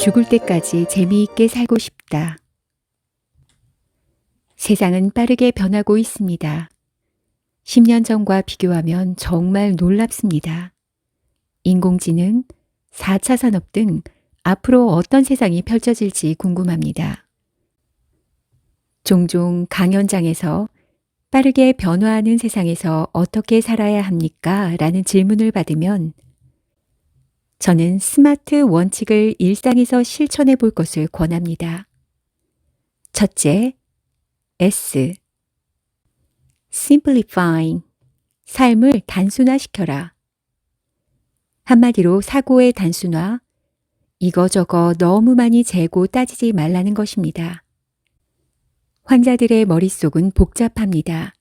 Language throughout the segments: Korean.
죽을 때까지 재미있게 살고 싶다. 세상은 빠르게 변하고 있습니다. 10년 전과 비교하면 정말 놀랍습니다. 인공지능, 4차 산업 등 앞으로 어떤 세상이 펼쳐질지 궁금합니다. 종종 강연장에서 빠르게 변화하는 세상에서 어떻게 살아야 합니까? 라는 질문을 받으면 저는 스마트 원칙을 일상에서 실천해 볼 것을 권합니다. 첫째, S. Simplifying. 삶을 단순화시켜라. 한마디로 사고의 단순화, 이거저거 너무 많이 재고 따지지 말라는 것입니다. 환자들의 머릿속은 복잡합니다.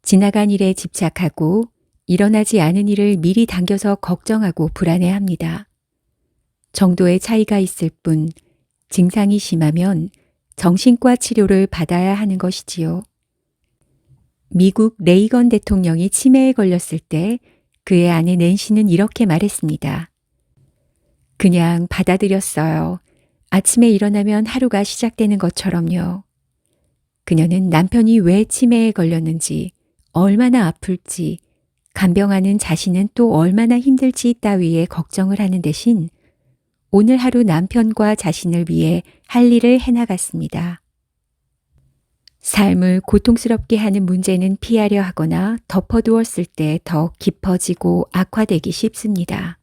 지나간 일에 집착하고 일어나지 않은 일을 미리 당겨서 걱정하고 불안해합니다. 정도의 차이가 있을 뿐 증상이 심하면 정신과 치료를 받아야 하는 것이지요. 미국 레이건 대통령이 치매에 걸렸을 때 그의 아내 낸시는 이렇게 말했습니다. 그냥 받아들였어요. 아침에 일어나면 하루가 시작되는 것처럼요. 그녀는 남편이 왜 치매에 걸렸는지, 얼마나 아플지, 간병하는 자신은 또 얼마나 힘들지 따위에 걱정을 하는 대신 오늘 하루 남편과 자신을 위해 할 일을 해나갔습니다. 삶을 고통스럽게 하는 문제는 피하려 하거나 덮어두었을 때 더 깊어지고 악화되기 쉽습니다.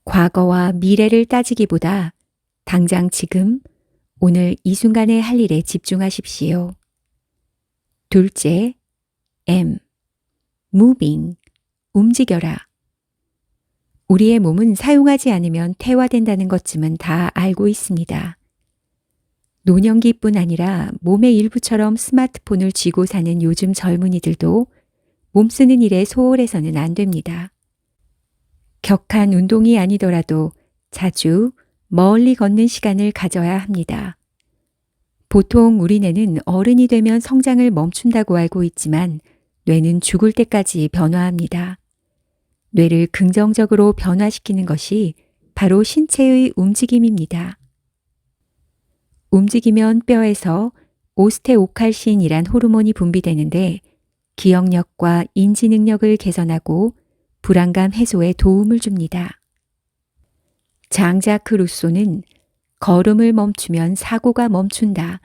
과거와 미래를 따지기보다 당장 지금, 오늘 이 순간에 할 일에 집중하십시오. 둘째, M. Moving. 움직여라. 우리의 몸은 사용하지 않으면 퇴화된다는 것쯤은 다 알고 있습니다. 노년기뿐 아니라 몸의 일부처럼 스마트폰을 쥐고 사는 요즘 젊은이들도 몸 쓰는 일에 소홀해서는 안 됩니다. 격한 운동이 아니더라도 자주 멀리 걷는 시간을 가져야 합니다. 보통 우리 뇌는 어른이 되면 성장을 멈춘다고 알고 있지만 뇌는 죽을 때까지 변화합니다. 뇌를 긍정적으로 변화시키는 것이 바로 신체의 움직임입니다. 움직이면 뼈에서 오스테오칼신이란 호르몬이 분비되는데 기억력과 인지 능력을 개선하고 불안감 해소에 도움을 줍니다. 장자크 루소는 걸음을 멈추면 사고가 멈춘다.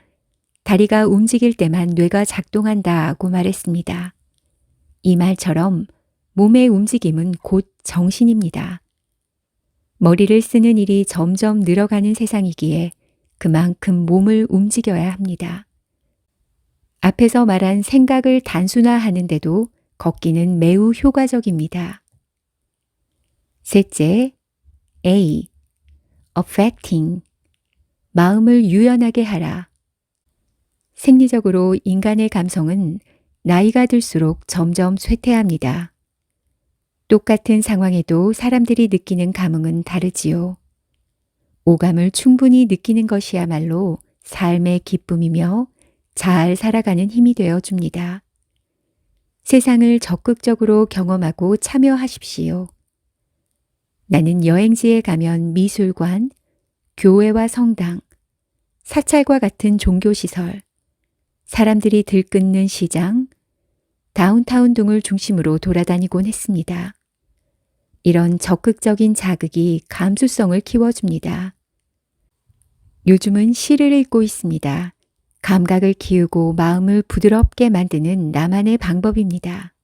다리가 움직일 때만 뇌가 작동한다고 말했습니다. 이 말처럼 몸의 움직임은 곧 정신입니다. 머리를 쓰는 일이 점점 늘어가는 세상이기에 그만큼 몸을 움직여야 합니다. 앞에서 말한 생각을 단순화하는데도 걷기는 매우 효과적입니다. 셋째, A. Affecting. 마음을 유연하게 하라. 생리적으로 인간의 감성은 나이가 들수록 점점 쇠퇴합니다. 똑같은 상황에도 사람들이 느끼는 감흥은 다르지요. 오감을 충분히 느끼는 것이야말로 삶의 기쁨이며 잘 살아가는 힘이 되어 줍니다. 세상을 적극적으로 경험하고 참여하십시오. 나는 여행지에 가면 미술관, 교회와 성당, 사찰과 같은 종교시설, 사람들이 들끓는 시장, 다운타운 등을 중심으로 돌아다니곤 했습니다. 이런 적극적인 자극이 감수성을 키워줍니다. 요즘은 시를 읽고 있습니다. 감각을 키우고 마음을 부드럽게 만드는 나만의 방법입니다.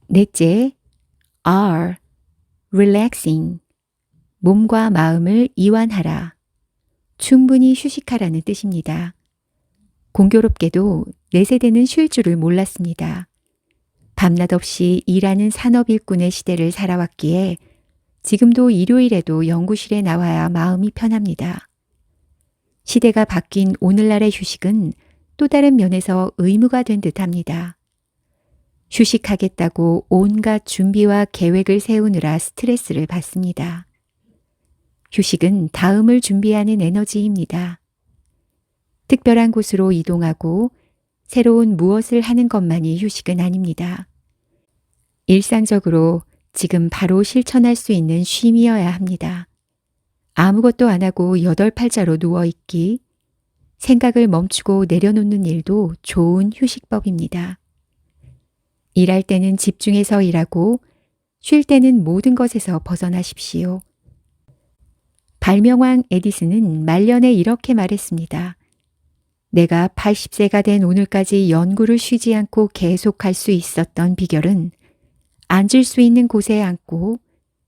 넷째, R. Relaxing. 몸과 마음을 이완하라. 충분히 휴식하라는 뜻입니다. 공교롭게도 내 세대는 쉴 줄을 몰랐습니다. 밤낮 없이 일하는 산업 일꾼의 시대를 살아왔기에 지금도 일요일에도 연구실에 나와야 마음이 편합니다. 시대가 바뀐 오늘날의 휴식은 또 다른 면에서 의무가 된 듯합니다. 휴식하겠다고 온갖 준비와 계획을 세우느라 스트레스를 받습니다. 휴식은 다음을 준비하는 에너지입니다. 특별한 곳으로 이동하고 새로운 무엇을 하는 것만이 휴식은 아닙니다. 일상적으로 지금 바로 실천할 수 있는 쉼이어야 합니다. 아무것도 안 하고 여덟팔자로 누워있기, 생각을 멈추고 내려놓는 일도 좋은 휴식법입니다. 일할 때는 집중해서 일하고 쉴 때는 모든 것에서 벗어나십시오. 발명왕 에디슨은 말년에 이렇게 말했습니다. 내가 80세가 된 오늘까지 연구를 쉬지 않고 계속할 수 있었던 비결은 앉을 수 있는 곳에 앉고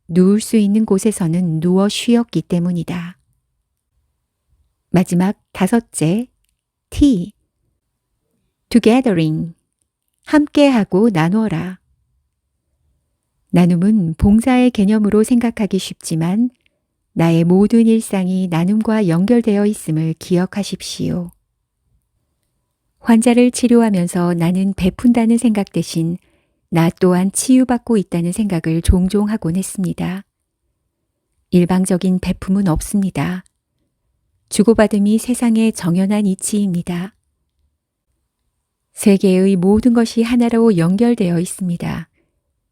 누울 수 있는 곳에서는 누워 쉬었기 때문이다. 마지막 다섯째, T. Togethering. 함께하고 나누어라. 나눔은 봉사의 개념으로 생각하기 쉽지만 나의 모든 일상이 나눔과 연결되어 있음을 기억하십시오. 환자를 치료하면서 나는 베푼다는 생각 대신 나 또한 치유받고 있다는 생각을 종종 하곤 했습니다. 일방적인 베품은 없습니다. 주고받음이 세상의 정연한 이치입니다. 세계의 모든 것이 하나로 연결되어 있습니다.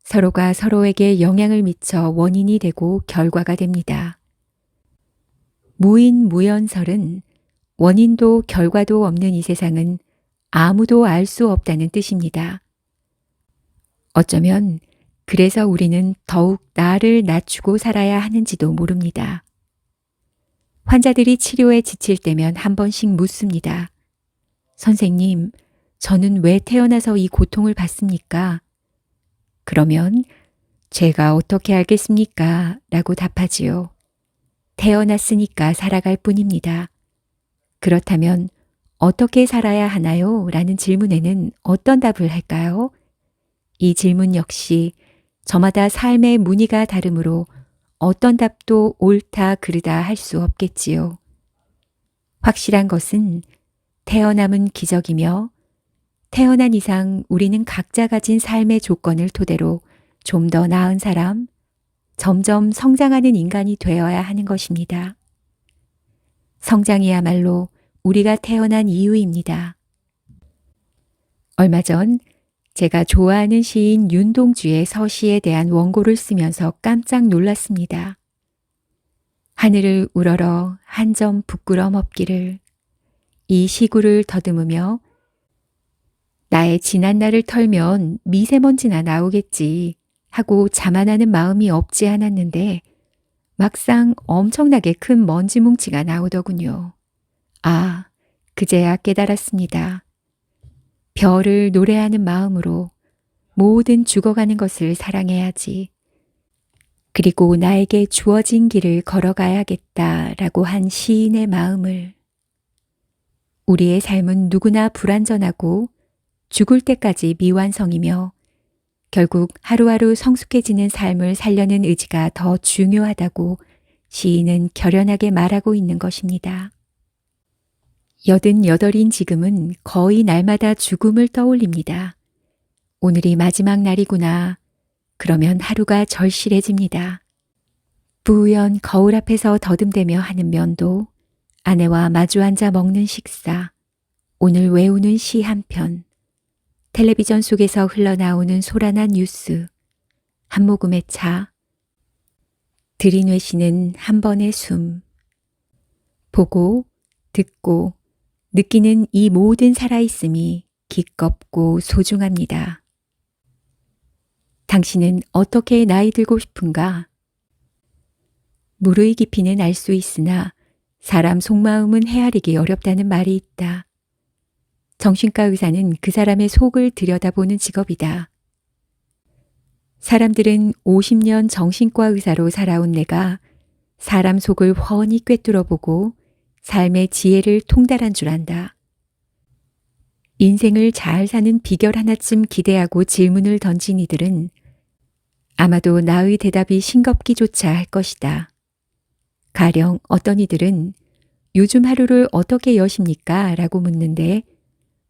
서로가 서로에게 영향을 미쳐 원인이 되고 결과가 됩니다. 무인무연설은 원인도 결과도 없는 이 세상은 아무도 알 수 없다는 뜻입니다. 어쩌면 그래서 우리는 더욱 나를 낮추고 살아야 하는지도 모릅니다. 환자들이 치료에 지칠 때면 한 번씩 묻습니다. 선생님, 저는 왜 태어나서 이 고통을 받습니까? 그러면 제가 어떻게 알겠습니까? 라고 답하지요. 태어났으니까 살아갈 뿐입니다. 그렇다면 어떻게 살아야 하나요? 라는 질문에는 어떤 답을 할까요? 이 질문 역시 저마다 삶의 무늬가 다르므로 어떤 답도 옳다 그르다 할 수 없겠지요. 확실한 것은 태어남은 기적이며 태어난 이상 우리는 각자 가진 삶의 조건을 토대로 좀 더 나은 사람, 점점 성장하는 인간이 되어야 하는 것입니다. 성장이야말로 우리가 태어난 이유입니다. 얼마 전 제가 좋아하는 시인 윤동주의 서시에 대한 원고를 쓰면서 깜짝 놀랐습니다. 하늘을 우러러 한 점 부끄럼 없기를, 이 시구를 더듬으며 나의 지난 날을 털면 미세먼지나 나오겠지 하고 자만하는 마음이 없지 않았는데 막상 엄청나게 큰 먼지 뭉치가 나오더군요. 아, 그제야 깨달았습니다. 별을 노래하는 마음으로 모든 죽어가는 것을 사랑해야지. 그리고 나에게 주어진 길을 걸어가야겠다라고 한 시인의 마음을. 우리의 삶은 누구나 불완전하고 죽을 때까지 미완성이며 결국 하루하루 성숙해지는 삶을 살려는 의지가 더 중요하다고 시인은 결연하게 말하고 있는 것입니다. 88인 지금은 거의 날마다 죽음을 떠올립니다. 오늘이 마지막 날이구나. 그러면 하루가 절실해집니다. 뿌연 거울 앞에서 더듬대며 하는 면도, 아내와 마주 앉아 먹는 식사, 오늘 외우는 시 한 편, 텔레비전 속에서 흘러나오는 소란한 뉴스, 한 모금의 차, 들이뇌시는 한 번의 숨, 보고, 듣고, 느끼는 이 모든 살아있음이 기껍고 소중합니다. 당신은 어떻게 나이 들고 싶은가? 물의 깊이는 알 수 있으나 사람 속마음은 헤아리기 어렵다는 말이 있다. 정신과 의사는 그 사람의 속을 들여다보는 직업이다. 사람들은 50년 정신과 의사로 살아온 내가 사람 속을 훤히 꿰뚫어보고 삶의 지혜를 통달한 줄 안다. 인생을 잘 사는 비결 하나쯤 기대하고 질문을 던진 이들은 아마도 나의 대답이 싱겁기조차 할 것이다. 가령 어떤 이들은 요즘 하루를 어떻게 여십니까? 라고 묻는데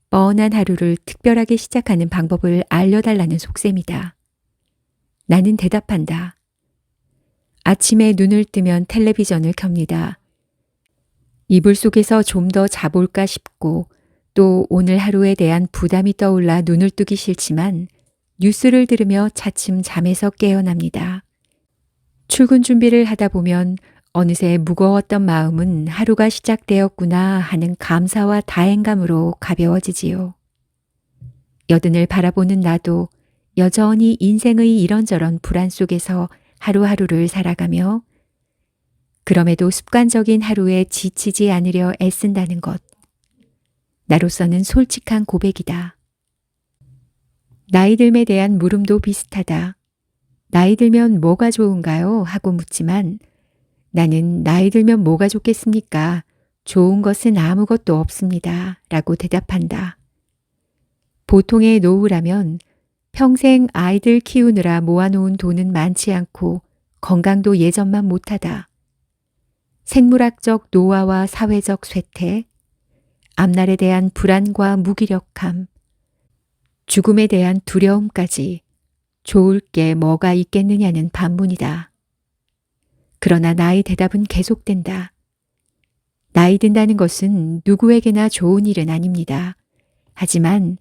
뻔한 하루를 특별하게 시작하는 방법을 알려달라는 속셈이다. 나는 대답한다. 아침에 눈을 뜨면 텔레비전을 켭니다. 이불 속에서 좀 더 자볼까 싶고 또 오늘 하루에 대한 부담이 떠올라 눈을 뜨기 싫지만 뉴스를 들으며 차츰 잠에서 깨어납니다. 출근 준비를 하다 보면 어느새 무거웠던 마음은 하루가 시작되었구나 하는 감사와 다행감으로 가벼워지지요. 여든을 바라보는 나도 여전히 인생의 이런저런 불안 속에서 하루하루를 살아가며 그럼에도 습관적인 하루에 지치지 않으려 애쓴다는 것. 나로서는 솔직한 고백이다. 나이 듦에 대한 물음도 비슷하다. 나이 들면 뭐가 좋은가요? 하고 묻지만 나는 나이 들면 뭐가 좋겠습니까? 좋은 것은 아무것도 없습니다. 라고 대답한다. 보통의 노후라면 평생 아이들 키우느라 모아놓은 돈은 많지 않고 건강도 예전만 못하다. 생물학적 노화와 사회적 쇠퇴, 앞날에 대한 불안과 무기력함, 죽음에 대한 두려움까지 좋을 게 뭐가 있겠느냐는 반문이다. 그러나 나의 대답은 계속된다. 나이 든다는 것은 누구에게나 좋은 일은 아닙니다. 하지만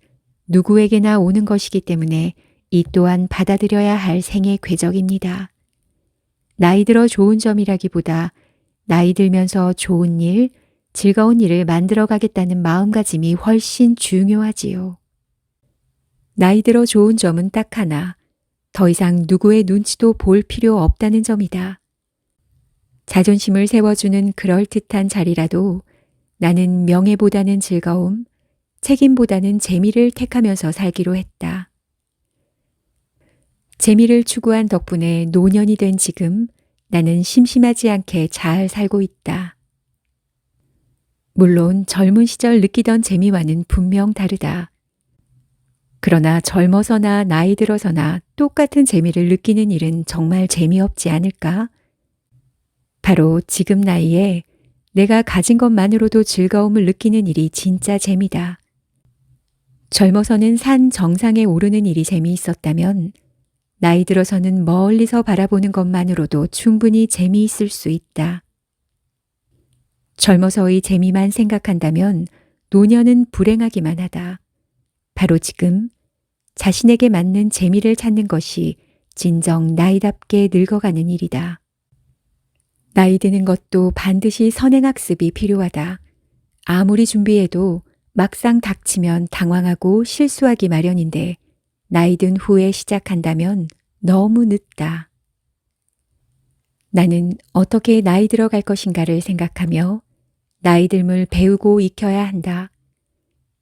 누구에게나 오는 것이기 때문에 이 또한 받아들여야 할 생의 궤적입니다. 나이 들어 좋은 점이라기보다 나이 들면서 좋은 일, 즐거운 일을 만들어 가겠다는 마음가짐이 훨씬 중요하지요. 나이 들어 좋은 점은 딱 하나, 더 이상 누구의 눈치도 볼 필요 없다는 점이다. 자존심을 세워주는 그럴듯한 자리라도 나는 명예보다는 즐거움, 책임보다는 재미를 택하면서 살기로 했다. 재미를 추구한 덕분에 노년이 된 지금 나는 심심하지 않게 잘 살고 있다. 물론 젊은 시절 느끼던 재미와는 분명 다르다. 그러나 젊어서나 나이 들어서나 똑같은 재미를 느끼는 일은 정말 재미없지 않을까? 바로 지금 나이에 내가 가진 것만으로도 즐거움을 느끼는 일이 진짜 재미다. 젊어서는 산 정상에 오르는 일이 재미있었다면 나이 들어서는 멀리서 바라보는 것만으로도 충분히 재미있을 수 있다. 젊어서의 재미만 생각한다면 노년은 불행하기만 하다. 바로 지금 자신에게 맞는 재미를 찾는 것이 진정 나이답게 늙어가는 일이다. 나이 드는 것도 반드시 선행학습이 필요하다. 아무리 준비해도 막상 닥치면 당황하고 실수하기 마련인데 나이 든 후에 시작한다면 너무 늦다. 나는 어떻게 나이 들어갈 것인가를 생각하며 나이 듦을 배우고 익혀야 한다.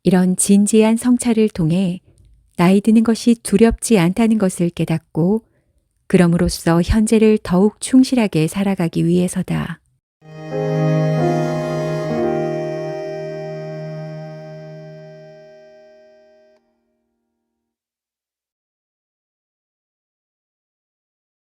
이런 진지한 성찰을 통해 나이 드는 것이 두렵지 않다는 것을 깨닫고 그럼으로써 현재를 더욱 충실하게 살아가기 위해서다.